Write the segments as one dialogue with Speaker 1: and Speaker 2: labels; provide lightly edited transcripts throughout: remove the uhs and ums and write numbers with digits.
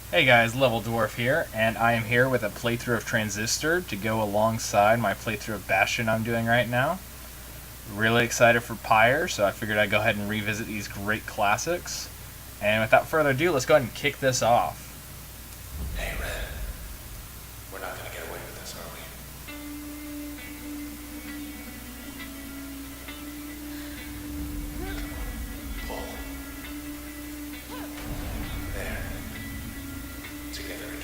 Speaker 1: Hey guys, Level Dwarf here, and I am here with a playthrough of Transistor to go alongside my playthrough of Bastion I'm doing right now. Really excited for Pyre, so I figured I'd go ahead and revisit these great classics. And without further ado, let's go ahead and kick this off.
Speaker 2: Hey, Red. We're not gonna get away with this, are we? Pull. There. Together again.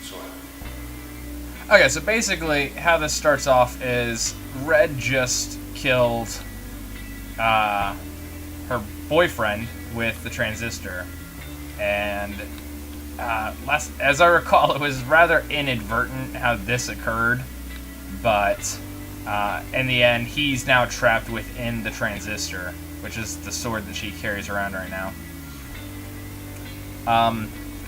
Speaker 2: Sort of.
Speaker 1: Okay, so basically how this starts off is Red just killed her boyfriend with the Transistor. And as I recall, it was rather inadvertent how this occurred, but in the end, he's now trapped within the Transistor, which is the sword that she carries around right now.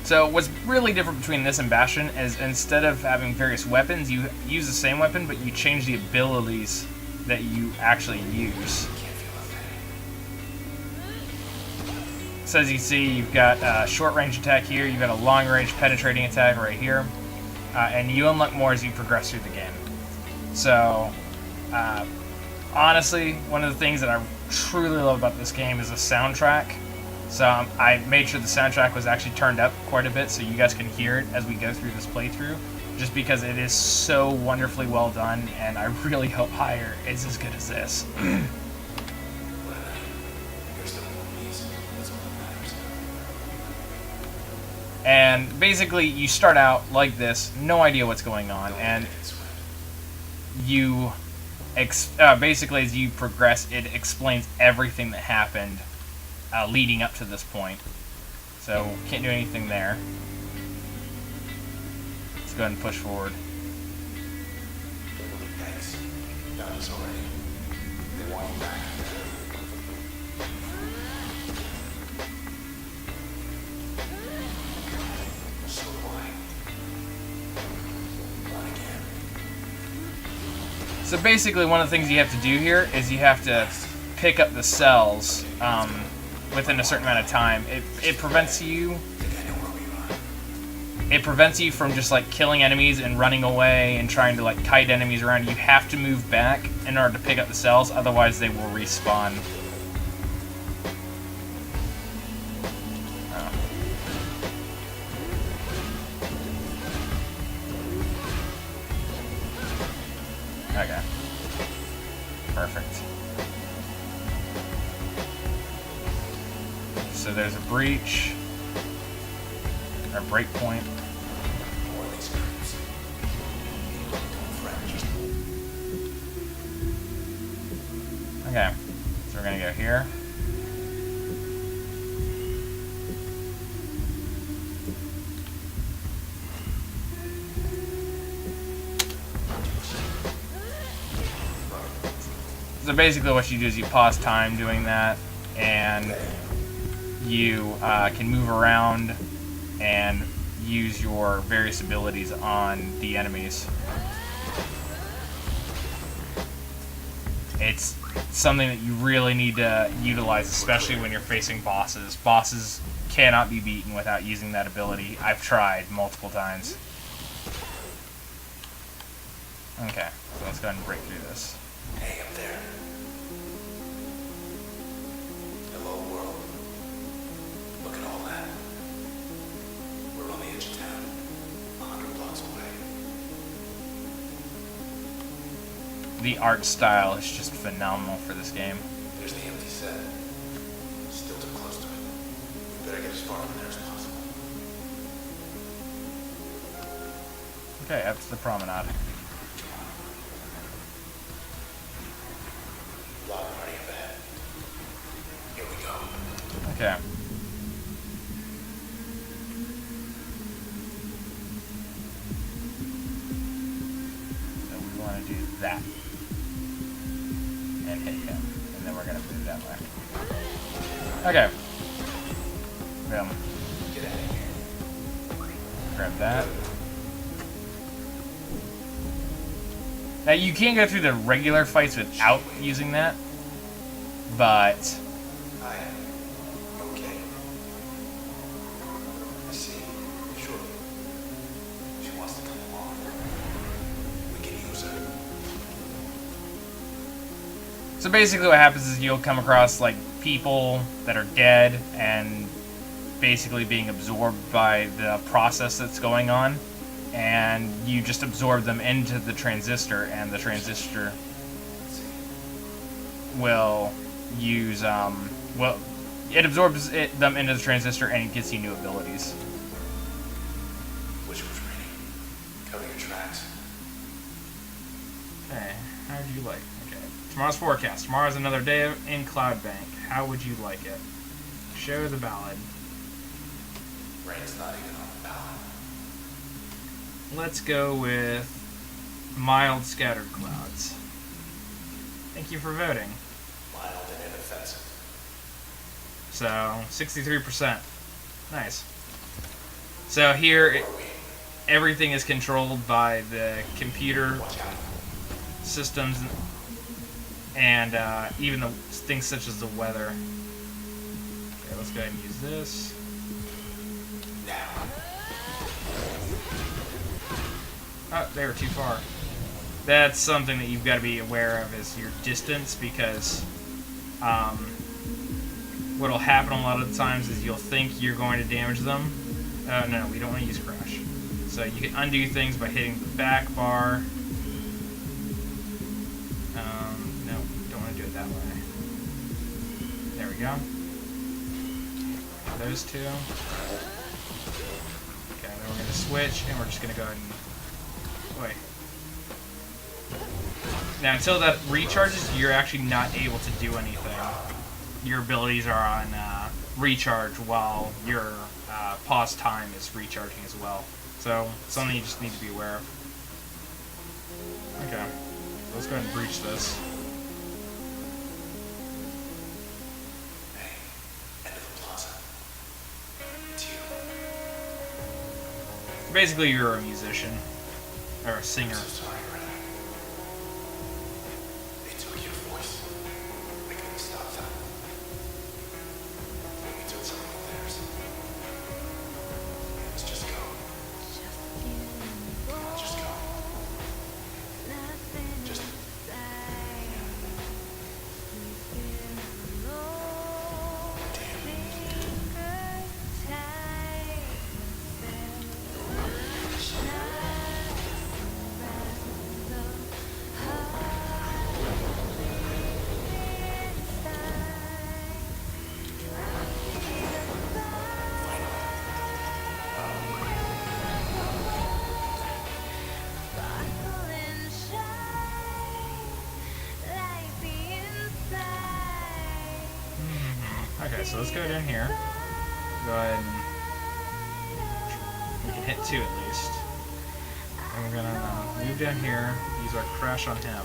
Speaker 1: So what's really different between this and Bastion is instead of having various weapons, you use the same weapon, but you change the abilities that you actually use. So as you see, you've got a short-range attack here, you've got a long-range penetrating attack right here, and you unlock more as you progress through the game. So, honestly, one of the things that I truly love about this game is the soundtrack. So I made sure the soundtrack was actually turned up quite a bit so you guys can hear it as we go through this playthrough, just because it is so wonderfully well done, and I really hope Higher is as good as this. And basically, you start out like this, no idea what's going on, and you basically, as you progress, it explains everything that happened leading up to this point. So, can't do anything there. Let's go ahead and push forward.
Speaker 2: Thanks. Done this already. They want you back. So do I. Run again.
Speaker 1: So basically, one of the things you have to do here is you have to pick up the cells within a certain amount of time. It prevents you.
Speaker 2: Think I know where we are.
Speaker 1: It prevents you from just like killing enemies and running away and trying to like kite enemies around. You have to move back in order to pick up the cells, otherwise they will respawn. Oh. Okay. Perfect. So there's a breach, or break point.
Speaker 2: More of these creeps. Don't fret. Just
Speaker 1: Okay, so we're gonna go here. So basically what you do is you pause time doing that, and you can move around and use your various abilities on the enemies. It's something that you really need to utilize, especially when you're facing bosses. Bosses cannot be beaten without using that ability. I've tried multiple times. Okay, so let's go ahead and break through this.
Speaker 2: Hey, up there. Hello, world. Look at all that. We're on the edge of town, 100 blocks away.
Speaker 1: The art style is just phenomenal for this game.
Speaker 2: There's the empty set. Still too close to it. We better get as far from there as possible.
Speaker 1: Okay, up to the promenade.
Speaker 2: Block party up ahead. Here we go.
Speaker 1: Okay. So we want to do that. And hit him. And then we're going to move that way. Okay. Boom.
Speaker 2: Get out of here.
Speaker 1: Grab that. Now you can go through the regular fights without using that, but
Speaker 2: I am okay.
Speaker 1: So basically what happens is you'll come across like people that are dead and basically being absorbed by the process that's going on, and you just absorb them into the transistor, and the transistor will use well, it absorbs them into the transistor and it gives you new abilities.
Speaker 2: Which was reading. Cover your tracks.
Speaker 1: Okay, how would you like? Okay, tomorrow's forecast. Tomorrow's another day in Cloud Bank. How would you like it? Show the ballad.
Speaker 2: Rain's not even on the ballot.
Speaker 1: Let's go with mild scattered clouds. Thank you for voting.
Speaker 2: Mild and inoffensive.
Speaker 1: So, 63%. Nice. So here, everything is controlled by the computer
Speaker 2: Watch out.
Speaker 1: systems and even the things such as the weather. Okay, let's go ahead and use this.
Speaker 2: Now.
Speaker 1: Oh, they were too far. That's something that you've got to be aware of, is your distance, because what'll happen a lot of the times is you'll think you're going to damage them. No, we don't want to use crash. So you can undo things by hitting the back bar. No, don't want to do it that way. There we go. Those two. Okay, then we're going to switch, and we're just going to go ahead and... Wait. Now, until that recharges, you're actually not able to do anything. Your abilities are on recharge while your pause time is recharging as well. So, something you just need to be aware of. Okay. Let's go ahead and breach this.
Speaker 2: Hey, end of the plaza. It's you.
Speaker 1: Basically, you're a musician. Or a singer.
Speaker 2: I'm so sorry, Renner. They took your voice. I couldn't stop them. We took something of theirs. Let's just go. Come on, just go. Just...
Speaker 1: Okay, so let's go down here. Go ahead and... We can hit 2 at least. And we're gonna move down here, use our crash on him.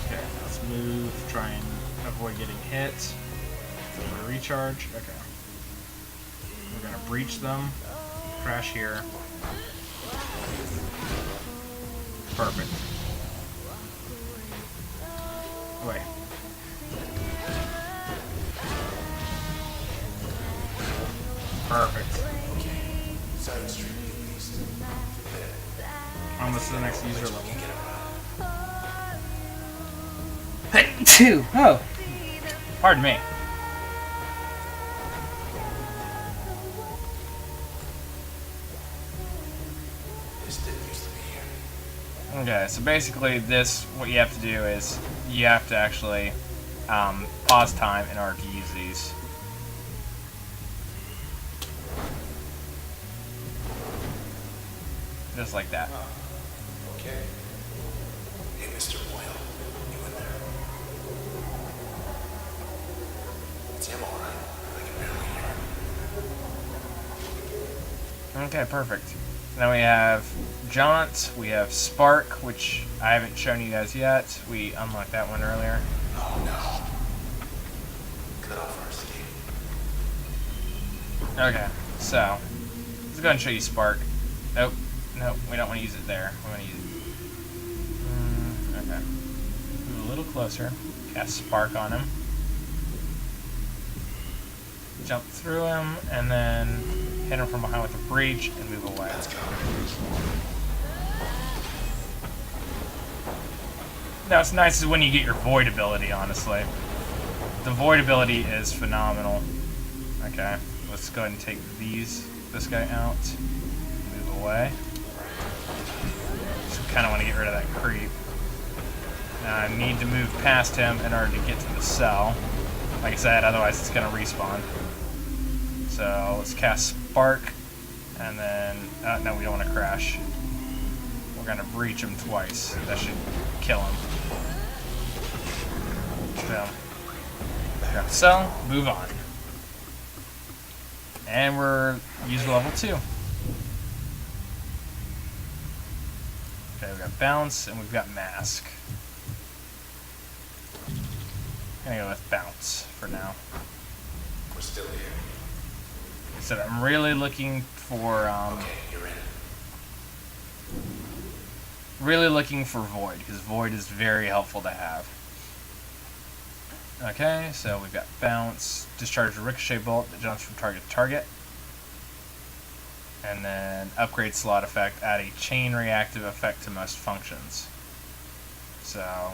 Speaker 1: Okay, let's move, try and avoid getting hit. So we're gonna recharge. Okay. We're gonna breach them. Crash here. Perfect. Wait. Perfect.
Speaker 2: Side Street East.
Speaker 1: Almost to the next user level.
Speaker 2: Get around.
Speaker 1: Hey, 2! Oh! Pardon me.
Speaker 2: This didn't used to be here.
Speaker 1: Okay, so basically this, what you have to do is, you have to actually pause time in order to use these. Just like that.
Speaker 2: Okay. Hey, Mr. Boyle. You in there? It's him, all right. I can barely hear him.
Speaker 1: Okay, perfect. Then we have Jaunt, we have Spark, which I haven't shown you guys yet. We unlocked that one earlier.
Speaker 2: Oh, no. Cut off our escape.
Speaker 1: Okay, so let's go ahead and show you Spark. Nope, nope, we don't want to use it there. We want to use it. Okay. Move a little closer. Cast Spark on him. Jump through him, and then hit him from behind with a breach and move away.
Speaker 2: Let's go.
Speaker 1: No, it's nice is when you get your void ability, honestly. The void ability is phenomenal. Okay, let's go ahead and take this guy out. Move away. Just kind of want to get rid of that creep. Now I need to move past him in order to get to the cell. Like I said, otherwise it's going to respawn. So let's cast Spark, and then... no, we don't want to crash. We're going to breach him twice. That should kill him. So, grab the cell, move on. And we're used level 2. Okay, we've got Bounce, and we've got Mask. I'm gonna go with Bounce for now.
Speaker 2: We're still here.
Speaker 1: So I'm really looking for
Speaker 2: Okay, you're in.
Speaker 1: really looking for Void, because Void is very helpful to have. Okay, so we've got Bounce, discharge a ricochet bolt that jumps from target to target, and then upgrade slot effect, add a chain reactive effect to most functions. So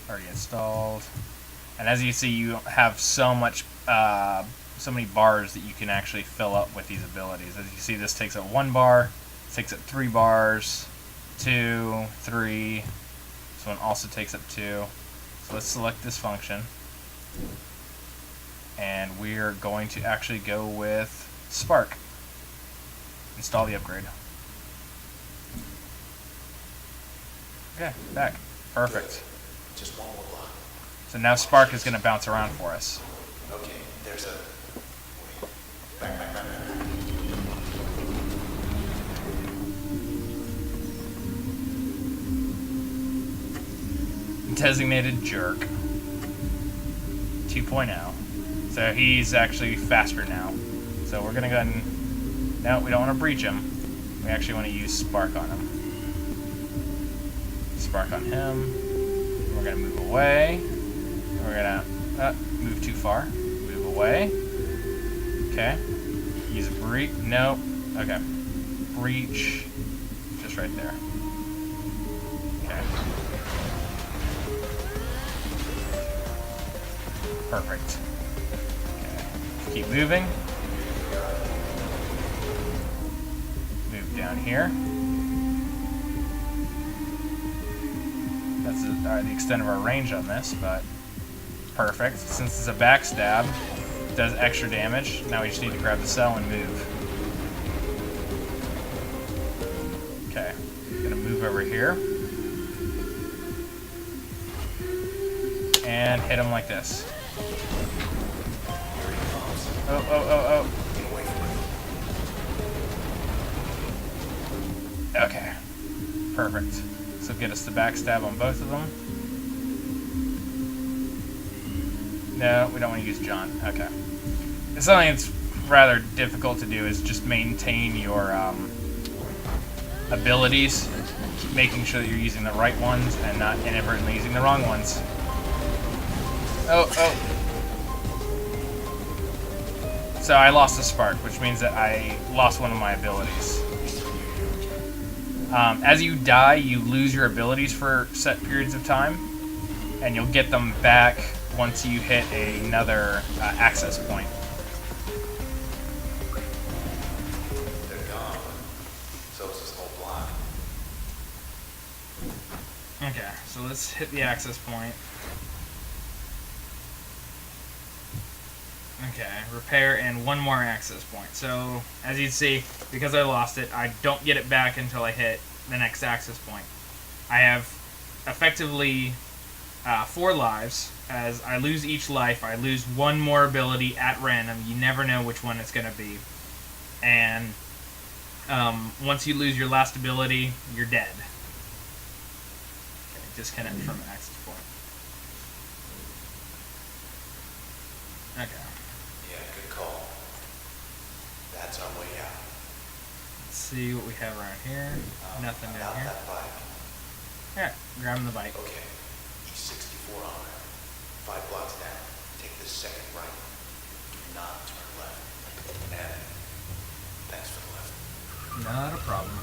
Speaker 1: already installed. And as you see, you have so much, so many bars that you can actually fill up with these abilities. As you see, this takes up 1 bar, this takes up 3 bars, 2, 3. This one also takes up 2. So let's select this function. And we're going to actually go with Spark. Install the upgrade. Okay, back. Perfect.
Speaker 2: Good. Just one more block.
Speaker 1: So now Spark is going to bounce around for us.
Speaker 2: Okay, there's a... Wait. Back.
Speaker 1: Designated Jerk 2.0. So he's actually faster now. So we're going to go ahead and... No, we don't want to breach him. We actually want to use Spark on him. Spark on him. We're going to move away. We're going to move too far. Move away. Okay. Use a breach. Nope. Okay. Breach. Just right there. Okay. Perfect. Okay. Keep moving. Move down here. That's the extent of our range on this, but perfect. Since it's a backstab, it does extra damage. Now we just need to grab the cell and move. Okay. Gonna move over here. And hit him like this. Oh. Okay. Perfect. So get us the backstab on both of them. No, we don't want to use John. Okay. It's something that's rather difficult to do is just maintain your abilities, making sure that you're using the right ones and not inadvertently using the wrong ones. Oh. So I lost a spark, which means that I lost one of my abilities. As you die, you lose your abilities for set periods of time, and you'll get them back once you hit another access point.
Speaker 2: They're gone. So is this whole block.
Speaker 1: Okay, so let's hit the access point. Okay, repair and one more access point. So, as you can see, because I lost it, I don't get it back until I hit the next access point. I have effectively 4 lives. As I lose each life, I lose one more ability at random. You never know which one it's going to be. And once you lose your last ability, you're dead. Okay, disconnect from an access point. Okay.
Speaker 2: Yeah, good call. That's our way out.
Speaker 1: Let's see what we have around here. Nothing down
Speaker 2: About
Speaker 1: here.
Speaker 2: that bike.
Speaker 1: Yeah, grabbing the bike.
Speaker 2: Okay. E64 on there. 5 blocks down. Take the second right. Do not turn left. And thanks for the left.
Speaker 1: Not a problem.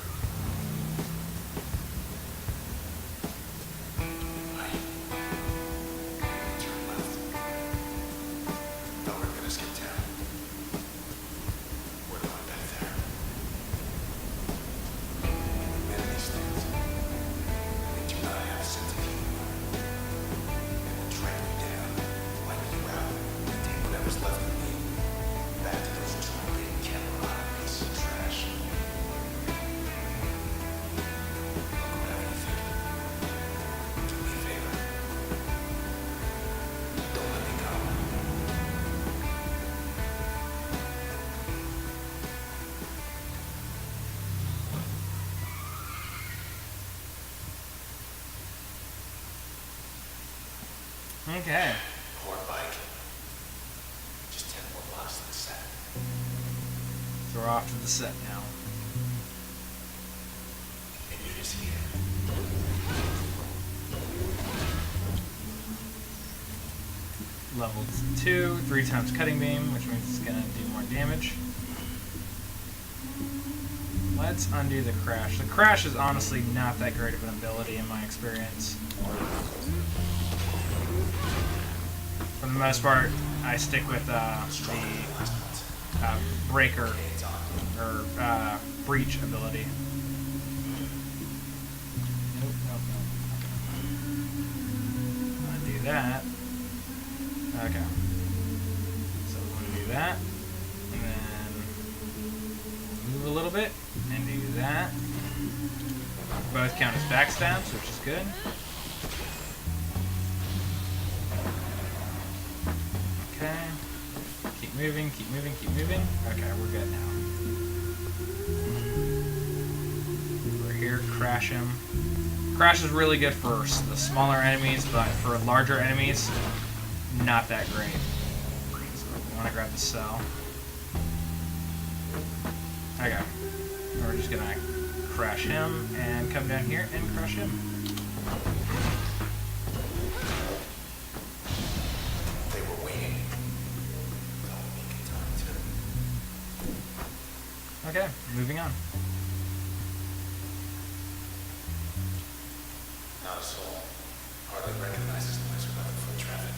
Speaker 1: Okay.
Speaker 2: Poor bike. Just 10 more blocks to the set.
Speaker 1: So we're off to the set now.
Speaker 2: And you just hear.
Speaker 1: Level 2, 3 times cutting beam, which means it's gonna do more damage. Let's undo the crash. The crash is honestly not that great of an ability in my experience. For the most part, I stick with the breaker or breach ability. Nope, nope, nope. Undo that. Okay. So we want to do that, and then move a little bit, and do that. Both count as backstabs, which is good. Okay. Keep moving, keep moving, keep moving. Okay, we're good now. We're here, crash him. Crash is really good for the smaller enemies, but for larger enemies, not that great. So we want to grab the cell. Okay. We're just gonna crash him and come down here and crush him.
Speaker 2: They were waiting. Don't make it time to.
Speaker 1: Okay, moving on.
Speaker 2: Not a soul. Hardly recognizes the place without foot traffic.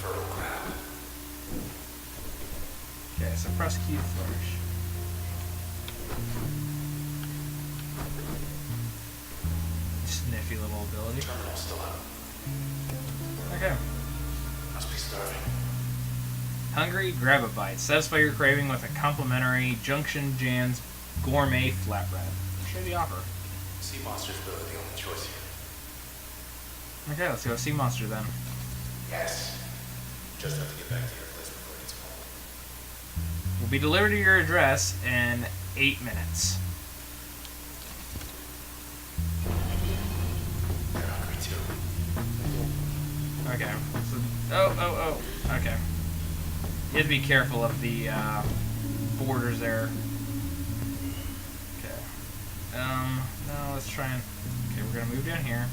Speaker 2: Fertile ground.
Speaker 1: Okay, so press Q to flourish. Sniffy little ability.
Speaker 2: Terminal still out.
Speaker 1: Okay.
Speaker 2: Must be starving.
Speaker 1: Hungry, grab a bite. Satisfy your craving with a complimentary Junction Jan's gourmet flatbread. Share the offer.
Speaker 2: Sea monster's really the only choice here.
Speaker 1: Okay, let's go Sea Monster then.
Speaker 2: Yes. Just have to get back to your place before it gets cold.
Speaker 1: Will be delivered to your address in 8 minutes.
Speaker 2: They're hungry too.
Speaker 1: Okay. So, okay. You have to be careful of the borders there. Okay. No, let's try and... Okay, we're gonna move down here.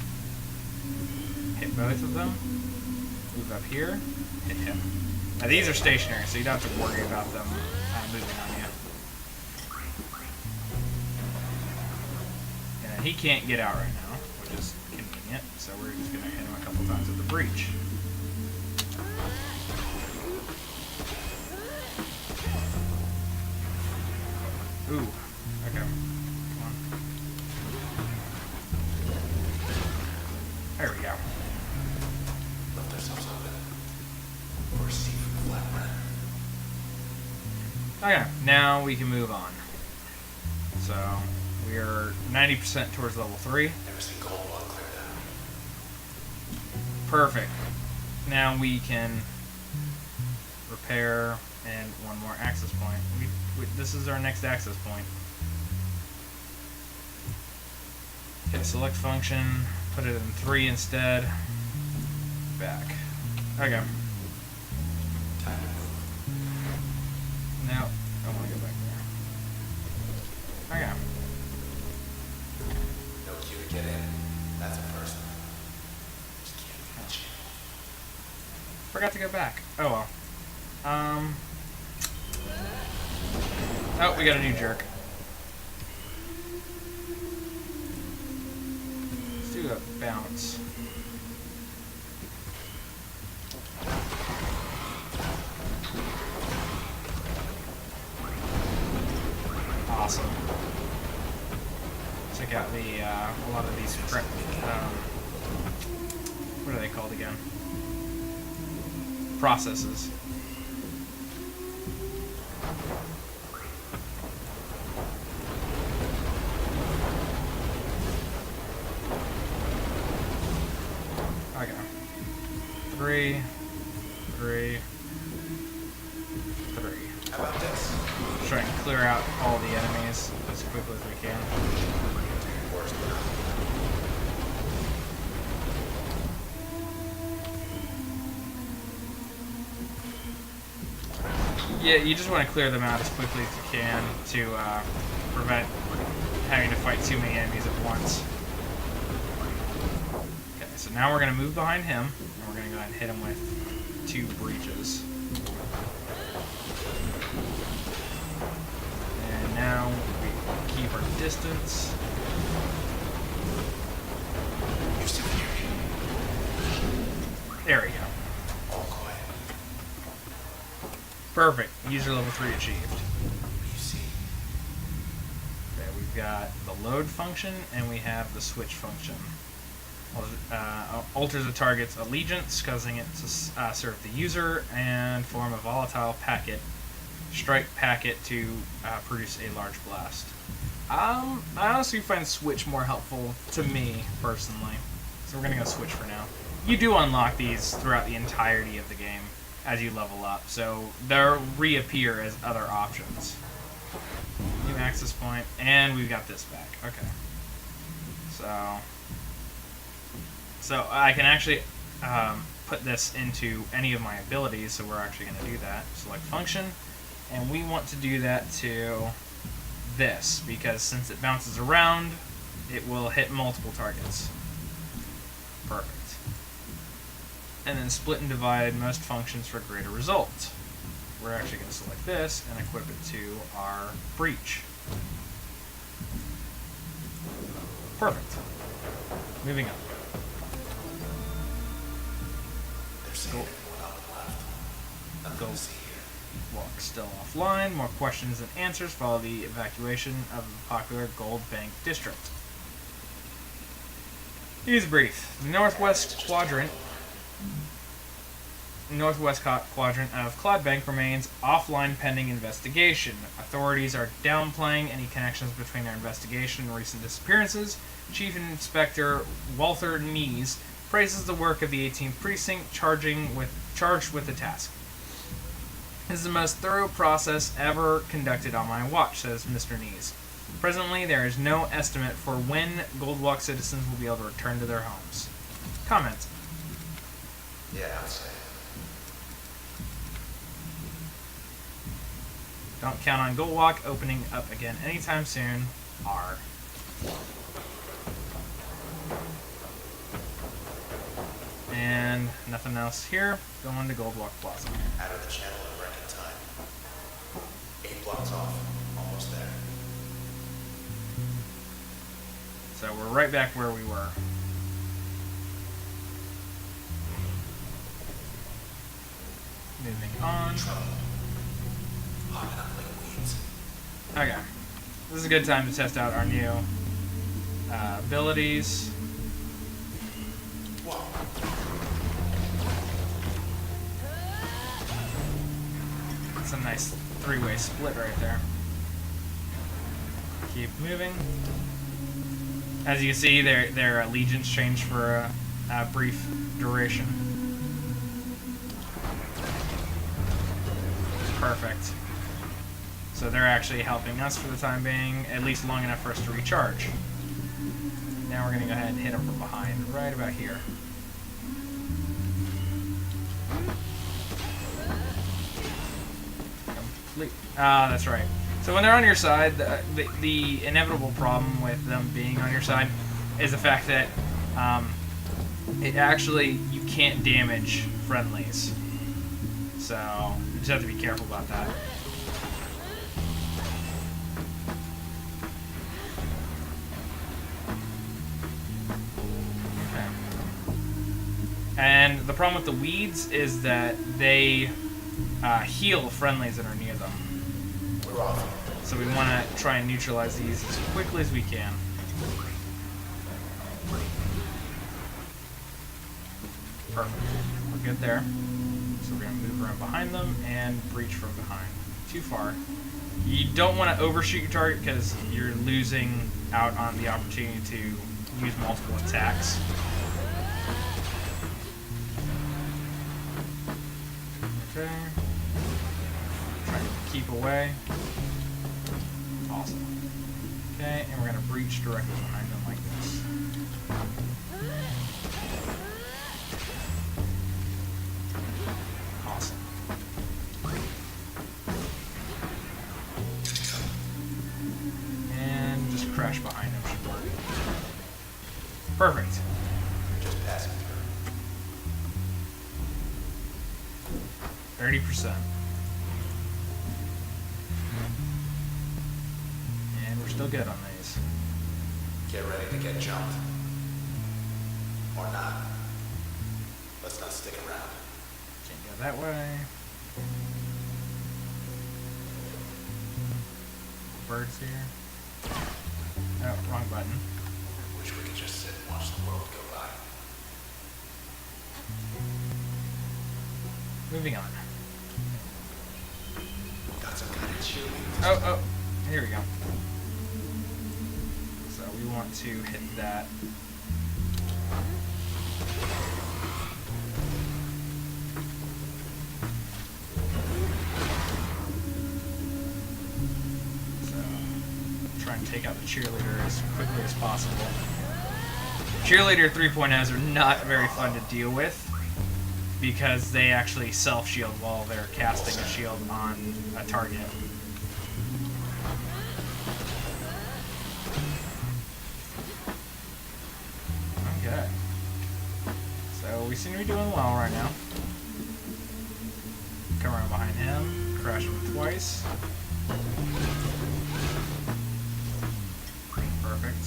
Speaker 1: Hit both of them. Move up here. Hit him. Now these are stationary, so you don't have to worry about them moving on you. And he can't get out right now, which is convenient, so we're just gonna hit him a couple times with the breach. Ooh, okay. Come on. There we go.
Speaker 2: Left ourselves open. For a seat from the flatbread.
Speaker 1: Okay, now we can move on. So, we are 90% towards level 3.
Speaker 2: Never seen gold while cleared out.
Speaker 1: Perfect. Now we can repair and one more access point. This is our next access point. Okay, select function, put it in 3 instead. Back. Okay.
Speaker 2: Time to move.
Speaker 1: Now, I want to go back there. Okay.
Speaker 2: No queue to get in. That's a first. Just can't reach.
Speaker 1: Forgot to go back. Oh well. Oh, we got a new jerk. Let's do a bounce. Awesome. Check out the a lot of these what are they called again? Processes. Okay. 3, 3, 3.
Speaker 2: How about this?
Speaker 1: Try and clear out all the enemies as quickly as we can.
Speaker 2: first round.
Speaker 1: Yeah, you just want to clear them out as quickly as you can to prevent having to fight too many enemies at once. Okay, so now we're going to move behind him, and we're going to go ahead and hit him with 2 breaches. And now we keep our distance.
Speaker 2: You still hear me?
Speaker 1: There we go.
Speaker 2: All quiet.
Speaker 1: Perfect. User level 3 achieved.
Speaker 2: What do you see?
Speaker 1: Okay, we've got the load function, and we have the switch function. Alters a target's allegiance, causing it to serve the user, and form a volatile packet. Strike packet to produce a large blast. I honestly find switch more helpful to me, personally. So we're going to go switch for now. You do unlock these throughout the entirety of the game as you level up, so they'll reappear as other options. New access point, and we've got this back. Okay. So I can actually put this into any of my abilities, so we're actually going to do that. Select function, and we want to do that to this, because since it bounces around, it will hit multiple targets. Perfect. And then split and divide most functions for greater results. We're actually going to select this and equip it to our breach. Perfect. Moving on.
Speaker 2: They're saying everyone on the left. Nothing
Speaker 1: Go.
Speaker 2: to see here.
Speaker 1: Walk still offline. More questions than answers follow the evacuation of the popular Gold Bank district. Use brief. The northwest quadrant of Cloud Bank remains offline pending investigation. Authorities are downplaying any connections between their investigation and recent disappearances. Chief Inspector Walter Nees praises the work of the 18th Precinct charged with the task. This is the most thorough process ever conducted on my watch, says Mr. Nees. Presently, there is no estimate for when Goldwalk citizens will be able to return to their homes. Comments?
Speaker 2: Yeah, I'd say.
Speaker 1: Don't count on Goldwalk opening up again anytime soon. R. And nothing else here. Going to Goldwalk Plaza.
Speaker 2: Out of the channel in record time. 8 blocks off. Almost there.
Speaker 1: So we're right back where we were. Moving on.
Speaker 2: Trouble. Hopping up like weeds.
Speaker 1: Okay. This is a good time to test out our new abilities.
Speaker 2: Whoa.
Speaker 1: It's a nice 3-way split right there. Keep moving. As you can see, their allegiance changed for a brief duration. Perfect. So they're actually helping us for the time being, at least long enough for us to recharge. Now we're going to go ahead and hit them from behind, right about here. That's right. So when they're on your side, the inevitable problem with them being on your side is the fact that it actually, you can't damage friendlies. So you just have to be careful about that. Okay. And the problem with the weeds is that they heal friendlies that are near them.
Speaker 2: We're off.
Speaker 1: So we want to try and neutralize these as quickly as we can. Perfect. We're good there. So we're going to move around behind them and breach from behind. Too far. You don't want to overshoot your target because you're losing out on the opportunity to use multiple attacks. Okay. Try to keep away. Awesome. Okay, and we're gonna breach directly behind them like this. Awesome. And just crash behind them should work. Perfect.
Speaker 2: Just passing through.
Speaker 1: 30%. And we're still good on these.
Speaker 2: Get ready to get jumped. Or not. Let's not stick around.
Speaker 1: Can't go that way. Birds here. Oh, wrong button.
Speaker 2: Wish we could just sit and watch the world go by.
Speaker 1: Moving on.
Speaker 2: Got some kind of cheerleaders.
Speaker 1: Oh, here we go. So we want to hit that. So try and take out the cheerleader as quickly as possible. Cheerleader 3.0s are not very fun to deal with because they actually self-shield while they're casting a shield on a target. Okay. So we seem to be doing well right now. Come around behind him, crash him twice. Perfect.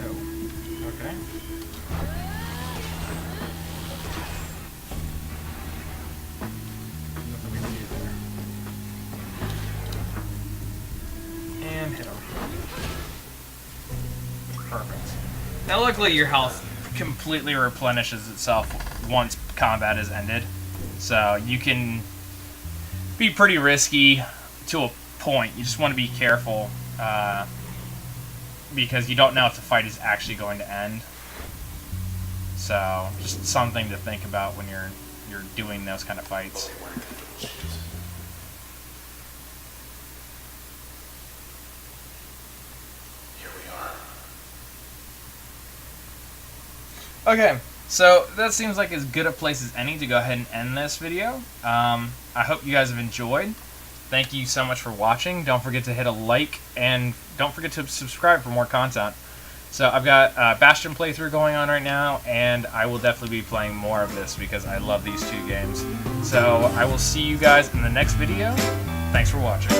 Speaker 1: Oh, okay. Nothing we can do there. And hit him. Perfect. Now luckily your health completely replenishes itself once combat is ended. So you can be pretty risky to a point. You just want to be careful because you don't know if the fight is actually going to end. So just something to think about when you're doing those kind of fights.
Speaker 2: Okay, wearing comfortable shoes. Here we are.
Speaker 1: Okay, so that seems like as good a place as any to go ahead and end this video. I hope you guys have enjoyed. Thank you so much for watching. Don't forget to hit a like, and don't forget to subscribe for more content. So I've got a Bastion playthrough going on right now, and I will definitely be playing more of this because I love these two games. So I will see you guys in the next video. Thanks for watching.